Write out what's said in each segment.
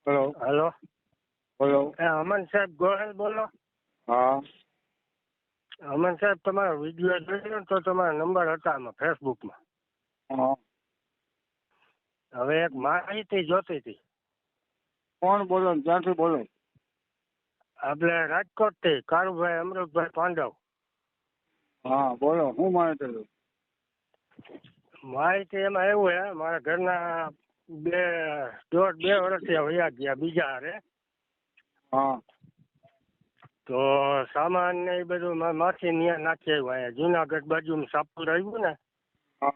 Hello. Hello. બોલો. અમન સાહેબ ગોહેલ બોલો. હા. અમન સાહેબ તમારો વિડીયો જોયો ને તો તમારા નંબર હતા આમાં ફેસબુકમાં. હા. હવે એક માહિતી જોતી હતી. કોણ બોલો ને ક્યાંથી બોલો? આપણે રાજકોટથી કારુભાઈ અમૃતભાઈ પાંડવ. હા બોલો, હું માહિતી લઉં? માહિતી એમાં એવું હે, મારા ઘરના દોઢ બે વર્ષથી વયા ગયા બીજા હારે. હા. તો સામાન ને એ બધું માથી ન્યા નાખી આવ્યા અહીંયા જુનાગઢ બાજુ સાપુર આવ્યું ને. હા.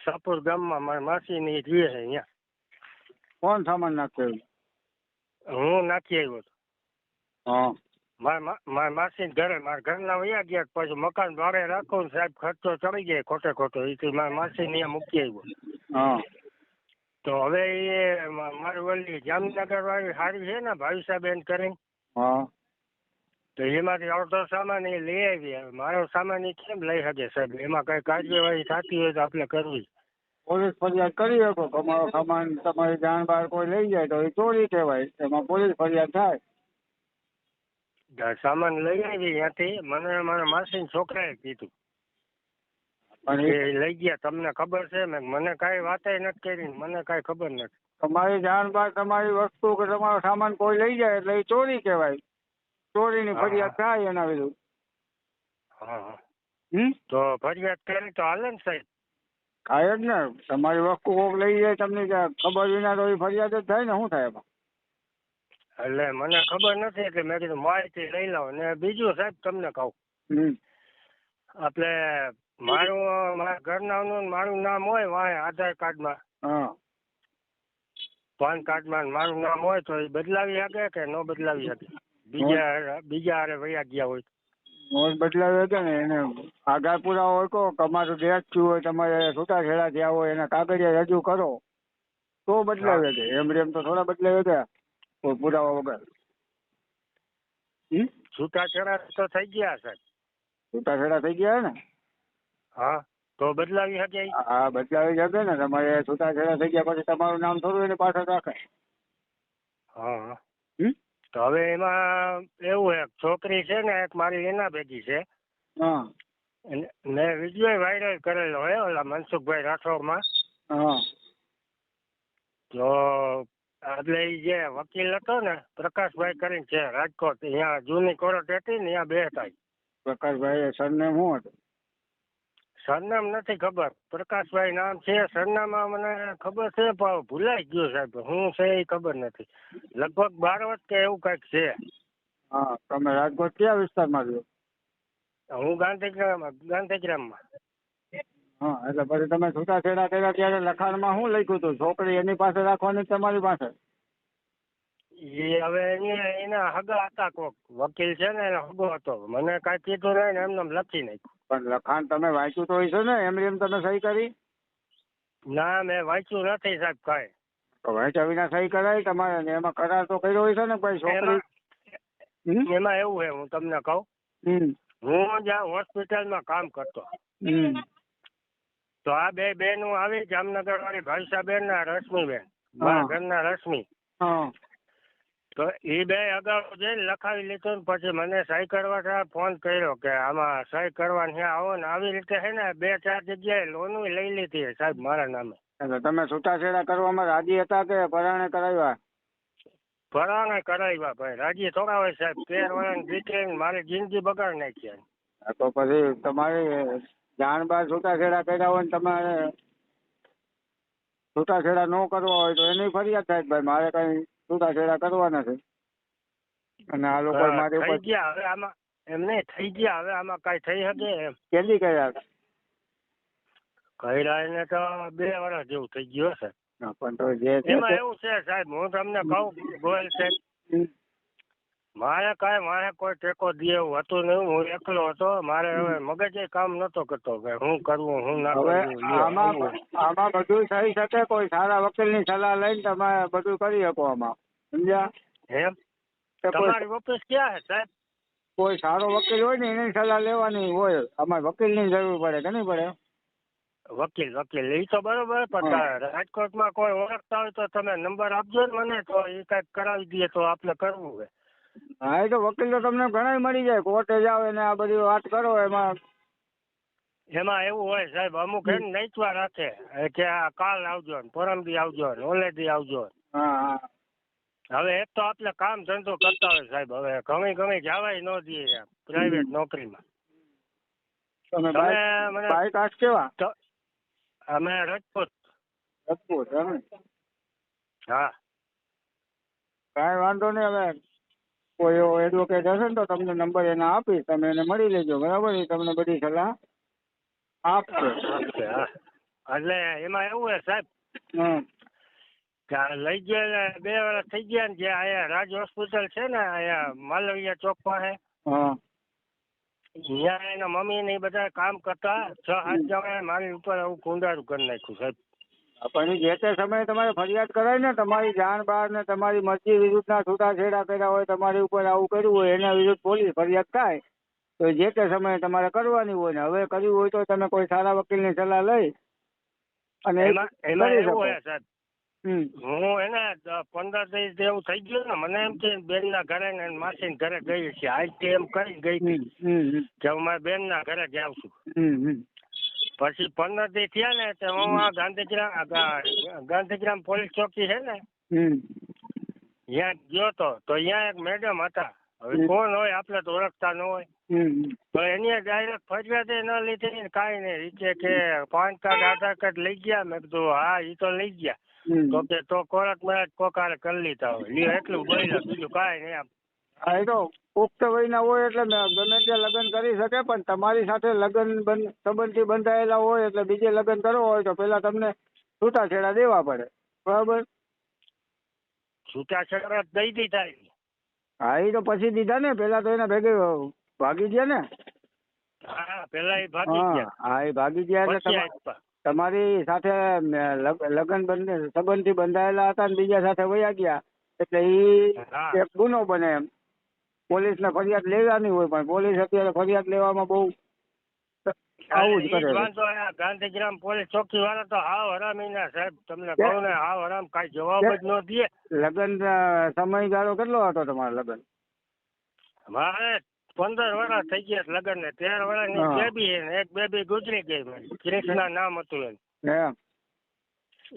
સાપુર ગામમાં મારા માસી ની રહે છે અહીંયા. કોણ સામાન નાખ્યું? હું નાખી આવ્યો હતો. હા. મારા માસી ઘરે મારા ઘરના વયા ગયા પછી મકાન ભાડે રાખો ને સાહેબ ખર્ચો ચડી જાય ખોટો એ મારા માસી ને મૂકી આવ્યો. હા. તો હવે એ મારી ઓલી જામનગર વાળી હારી છે ને ભાવિસાબેન કરીને. હા. તો એમાંથી અડધો સામાન એ લઈ આવી. મારો સામાન એ કેમ લઈ શકે સાહેબ? એમાં કઈ કાર્યવાહી થતી હોય તો આપણે કરવી. પોલીસ ફરિયાદ કરી શકો. તમારો સામાન તમારી જાણ બહાર કોઈ લઈ જાય તો એ ચોરી કહેવાય, એમાં પોલીસ ફરિયાદ થાય. સામાન લઈ આવી ત્યાંથી મને મારા માસી છોકરાએ કીધું પણ કે લઈ ગયા તમને ખબર છે? મને કઈ વાતે નથી કરી, મને કઈ ખબર નથી. તમારી જાણ બહાર તમારી વસ્તુ કે તમારો સામાન કોઈ લઈ જાય એટલે એ ચોરી કહેવાય. ચોરીની ફરિયાદ થાય એના વિરુદ્ધ. હા. હમ. તો ફરિયાદ કરી તો હાલે ને સાહેબ? થાય જ ને. તમારી વસ્તુ કોક લઈ જાય તમને ખબર વિના તો એ ફરિયાદ જ થાય ને. શું થાય એમાં? એટલે મને ખબર નથી એટલે મેં કીધું માહિતી લઈ લઉં. ને બીજું સાહેબ તમને કહું, આપણે મારા ઘરનાનું મારું નામ હોય વાંહે આધાર કાર્ડમાં, હા. પાન કાર્ડમાં મારું નામ હોય તો એ બદલાવી શકે કે ન બદલાવી શકે? બીજા હારે વયા ગયા હોય નોંધ બદલાવી હતી ને એને આધાર પુરાવો હોય તો તમારું ડેથ થયું હોય, તમારે છૂટાછેડા થયા હોય, એના કાગળિયા રજૂ કરો તો બદલાવી દે. એમ તો થોડા બદલાવી દે કોઈ પુરાવા વગર. છૂટાછેડા તો થઈ ગયા સાહેબ. છૂટાછેડા થઈ ગયા ને? હા. તો બદલાવી શકે? હા બદલાવી શકે ને. તમારે છૂટાછેડા થઈ ગયા પછી તમારું નામ થોડું એની પાછળ રાખે. હા. તો હવે એમાં એવું છે, છોકરી છે ને એક મારી એના ભેગી છે. હા. મેં વિડીયો વાયરલ કરેલો હોય ઓલા મનસુખભાઈ રાઠોડમાં. હા. તો એટલે એ જે વકીલ હતો ને પ્રકાશભાઈ કરીને છે રાજકોટ, અહીંયા જૂની કોર્ટ હતી ને ત્યાં બેઠા. પ્રકાશભાઈ સરનેમ શું હતું? સરનામ નથી ખબર. પ્રકાશભાઈ નામ છે, સરનામા મને ખબર છે પણ ભૂલાઈ ગયું સાહેબ. હું છે એ ખબર નથી. લગભગ 12 વર્ષ કે એવું કઈક છે. હા. તમે રાજકોટ કયા વિસ્તારમાં રહ્યો? હું ગાંધીગ્રામમાં. હા. એટલે પછી તમે છૂટાછેડા કર્યા ત્યારે લખાણમાં શું લખ્યું હતું? છોકરી એની પાસે રાખવાની તમારી પાસે? એ હવે એના હગા હતા કોક વકીલ છે ને એનો હગો હતો. મને કાંઈ કીધું નહીં ને એમને લખી નાખ્યું. પણ લખાણ તમે વાંચ્યું તો હશે ને? એમ તમે સહી કરી? ના મેં વાંચ્યું નથી સાહેબ કાંઈ. તો વાંચ્યા વિના સહી કરાય તમારે? ને એમાં કરાર તો કર્યો હશે ને ભાઈ છોકરી? એમાં એવું છે, હું તમને કહું, હું જ્યાં હોસ્પિટલમાં કામ કરતો તો આ બે બેનું આવી જામનગર વાળી ભાવિસાબેન ને રશ્મિબેન, મારા ઘરના રશ્મિ. તો એ બે અગાઉ જઈને લખાવી લીધું ને પછી મને સહી કરવા ફોન કર્યો કે આમાં સહી કરવાની આવો ને. આવી રીતે છે ને 2-4 જગ્યાએ લોન લઈ લીધી સાહેબ મારા નામે. એટલે તમે છૂટાછેડા કરવામાં રાજી હતા કે પરાણે કરાવ્યા? પરાણે કરાવ્યા ભાઈ. રાજી થોડા હોય સાહેબ. 13 વર્ષની દીકરીને મારી જિંદગી બગાડી નાખી. તો પછી તમારી જાણ બાર છૂટાછેડા કર્યા હોય ને તમારે છૂટાછેડા ન કરવા હોય તો એની ફરિયાદ થાય ભાઈ મારે કઈ છૂટાછેડા કરવા નથી અને આ લોકો મારી થઈ ગયા હવે આમાં એમ નહીં થઈ ગયા હવે આમાં કઈ થઈ શકે એમ? કેદી કર્યા? કર્યા એને તો 2 વર્ષ જેવું થઈ ગયું હશે. પણ તો જે એમાં એવું છે સાહેબ, હું તમને કહું ગોયલ સાહેબ, મારે મારે કોઈ ટેકો દે એવું હતું નહીં. હું એકલો હતો. મારે હવે મગજ કામ નતો કરતો કે હું કરવું હું ના કરવું. આમાં બધું થઈ શકે. કોઈ સારા વકીલની સલાહ લઈને તમે બધું કરી શકો આમાં. સમજ્યા? એમ તમારી ઓફિસ ક્યાં છે સાહેબ? કોઈ સારો વકીલ હોય ને એની સલાહ લેવાની હોય. આમાં વકીલની જરૂર પડે કે નહીં પડે? વકીલ વકીલ એ તો બરોબર પણ રાજકોટમાં કોઈ ઓળખતા હોય તો તમે નંબર આપજો ને મને તો એ કઈક કરાવી દઈએ તો આપણે કરવું હોય. હા એ તો વકીલ તો તમને ઘણા મળી જાય, કોર્ટે જાવ ને આ બધી વાત કરો એમાં એવું હોય સાહેબ, અમુક એને નહીતવા રાખે કે આ કાલ આવજો ને પરમદી આવજો ને ઓલેદી આવજો. હા હવે એક તો આપણે કામ ધંધો કરતા હોય સાહેબ, હવે ઘણી જવાય ન દઈએ પ્રાઇવેટ નોકરીમાં. તમે બાય કાસ્ટ કેવા? અમે રાજકોટ. રાજકોટ એમ? હા કાંઈ વાંધો નહીં. હવે કોઈ એવો એડવોકેટ હશે ને તો તમને નંબર એના આપીશ, તમે એને મળી લેજો બરાબર, એ તમને બધી સલાહ આપશે. એટલે એમાં એવું હોય સાહેબ લઈ ગયા 2 વર્ષ થઈ ગયા ને, જે અહીંયા રાજ હોસ્પિટલ છે ને અહીંયા માલવીયા ચોક પાસે, ત્યાં એના મમ્મી ને એ બધા કામ કરતા 6-7 જણા મારી ઉપર આવું કુંડારું કરી નાખ્યું સાહેબ. પણ જે તે સમયે તમારે ફરિયાદ કરાય ને, તમારી જાણ બહાર ને તમારી મરજી વિરુદ્ધના છૂટાછેડા કર્યા હોય, તમારી ઉપર આવું કર્યું હોય, એના વિરુદ્ધ પોલીસ ફરિયાદ થાય તો જે તે સમયે તમારે કરવાની હોય ને. હવે કર્યું હોય તો તમે કોઈ સારા વકીલની સલાહ લઈ અને એમાં એવું હોય સાહેબ, હું એને 15 દિવસ જેવું થઈ ગયું ને, મને એમ કે બેન ના ઘરે ને માસી ઘરે ગઈ છે, આજ એમ કરી ગઈ કે હું મારા બેન ના ઘરે જાઉં છું. પછી 15 દિવસ થયા ને તો હું આ ગાંધીગ્રામ પોલીસ ચોકી છે ને ત્યાં ગયો તો અહીંયા એક મેડમ હતા. હવે કોણ હોય આપણે તો ઓળખતા ન હોય, તો એની ડાયરેક્ટ ફરિયાદ ન લીધી કાંઈ નહીં, કે પાન કાર્ડ આધાર કાર્ડ લઈ ગયા. મેં કીધું હા એ તો લઈ ગયા. તો કે તો કોર્ટ મેરેજ કોકારે કરી લીધા હોય, લ્યો એટલું બોલ્યા, બીજું કાંઈ નહીં. હા એ તો પુખ્ત વયના હોય એટલે ગમે ત્યાં લગ્ન કરી શકે, પણ તમારી સાથે લગ્ન સંબંધથી બંધાયેલા હોય એટલે બીજે લગ્ન કરવો હોય તો પેલા તમને છૂટાછેડા દેવા પડે બરાબર. છૂટાછેડા દઈ દીધા. હા એ તો પછી દીધા ને, પેલા તો એના ભેગે ભાગી ગયા ને. હા પેલા એ ભાગી ગયા. હા એ ભાગી ગયા એટલે તમારી સાથે લગ્ન સંબંધથી બંધાયેલા હતા ને બીજા સાથે વયા ગયા એટલે એ એક ગુનો બને એમ. પોલીસને ફરિયાદ લેવાની હોય પણ પોલીસ અત્યારે ફરિયાદ લેવામાં બહુ આવું જ કરે. ગાંધીગ્રામ પોલીસ ચોકી વાળા તો હાવ હરામી ના સાહેબ, તમને કહું ને હાવ હરામ, કઈ જવાબ જ ન દે. લગ્ન સમયગાળો કેટલો હતો તમારા લગ્ન? મારે 15 વર્ષ થઈ ગયા લગ્ન ને, 13 વર્ષની બેબી ને એક બેબી ગુજરી ગઈ. કૃષ્ણા નામ હતું એમ.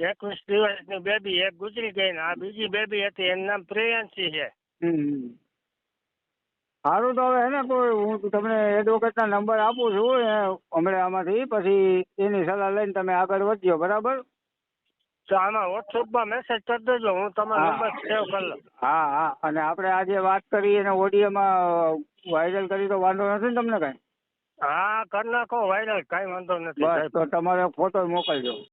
21 દિવસની બેબી એક ગુજરી ગઈ ને આ બીજી બેબી હતી એનું નામ પ્રિયાંશી છે. સારું તો હવે હે ને કોઈ હું તમને એડવોકેટના નંબર આપું છું હમણાં આમાંથી, પછી એની સલાહ લઈને તમે આગળ વધજો બરાબર. તો આમાં વોટ્સઅપમાં મેસેજ કરી દેજો, હું તમારો નંબર સેવ કરી લઉં. હા અને આપણે આજે વાત કરી એને ઓડિયોમાં વાયરલ કરી તો વાંધો નથી ને તમને કઈ? હા કરી નાખો વાયરલ, કઈ વાંધો નથી. બસ તો તમારો ફોટો મોકલજો.